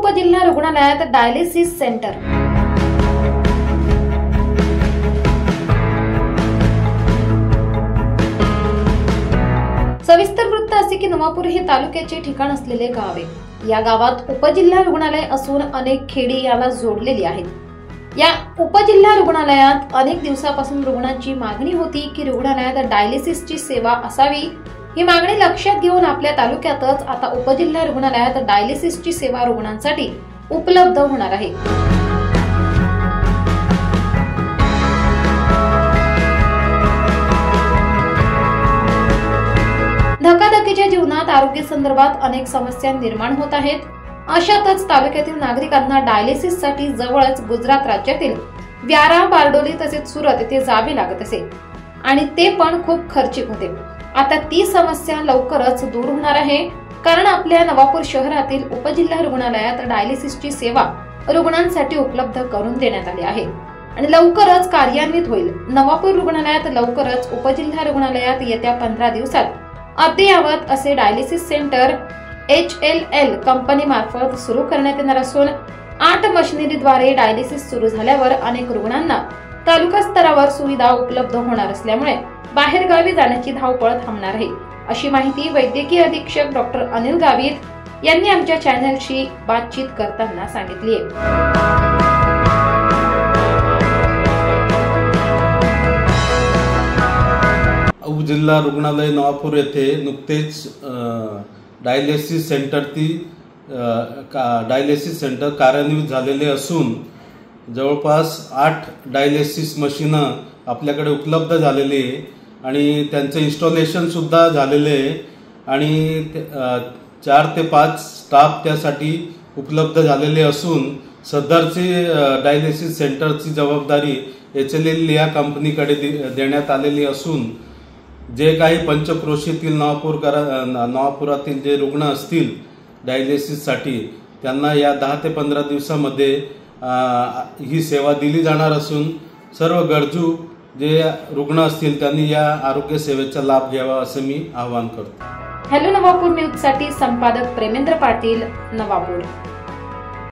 उपजिल्हा रुग्णालयात dialysis centre. सविस्तर वृत्त असे की नवापूर हे तालुक्याचे ठिकाण असलेले गाव आहे। या गावात उपजिल्हा रुग्णालय असून अनेक खेडी याला जोडलेली आहेत। या उपजिल्हा रुग्णालयात अनेक दिवसापासून रुग्णांची मागणी होती की रुग्णालयात डायलिसिसची सेवा असावी। ही मागणी लक्षात घेऊन आपल्या तालुक्यातच आता उपजिल्हा रुग्णालयात डायलिसिसची सेवा रुग्णांसाठी उपलब्ध होणार आहे। धकाधकीच्या जीवनात आरोग्य संदर्भात अनेक समस्या निर्माण होत आहेत। अशातच तालुक्यातील नागरिकांना डायलिसिस साठी जवळच गुजरात राज्यातील व्यारा, बारडोली तसेच सुरत येथे जावे लागत असे आणि ते पण खूप खर्चिक होते। आता ती समस्या लवकरच दूर होणार आहे, कारण आपल्या नवापूर शहरातील उपजिल्हा रुग्णालयात डायलिसिसची सेवा रुग्णांसाठी उपलब्ध करून देण्यात आली आहे आणि लवकरच कार्यान्वित होईल। नवापूर रुग्णालयात लवकरच उपजिल्हा रुग्णालयात येत्या 15 दिवसात अद्ययावत असे डायलिसिस सेंटर HLL कंपनी मार्फत सुरू करण्यात येणार असून 8 मशिनरीद्वारे डायलिसिस सुरू झाल्यावर अनेक रुग्णांना तालुका स्तरावर सुविधा उपलब्ध होणार असल्यामुळे बाहेरगावी जाण्याची धावपळ थांबणार आहे, अशी माहिती वैद्यकीय अधीक्षक डॉक्टर अनिल गावित यांनी आमच्या चॅनलशी बातचीत करताना सांगितली आहे। उपजिल्हा रुग्णालय नवापूर येथे नुकतेच डायलिसिस सेंटर कार्यान्वित झालेले असून जवळपास 8 डायलिसिस मशीन आपल्याकडे उपलब्ध झालेली आहे आणि त्यांचे इन्स्टॉलेशन सुद्धा झालेले आहे आणि 4 ते 5 स्टाफ त्यासाठी उपलब्ध झालेले असून सदरची डायलिसिस सेंटरची जबाबदारी HLL या कंपनीकडे देण्यात आलेली असून जे काही पंचक्रोशीतील नवापुरातील जे रुग्ण असतील डायलिसिससाठी त्यांना या 10 ते 15 दिवसामध्ये ही सेवा दिली जाणार असून सर्व गरजू जे रुग्ण असतील त्यांनी या आरोग्य सेवेचा लाभ घ्यावा असे मी आवाहन करतो। हॅलो नवापूर न्यूज साठी संपादक प्रेमेंद्र पाटील, नवापूर।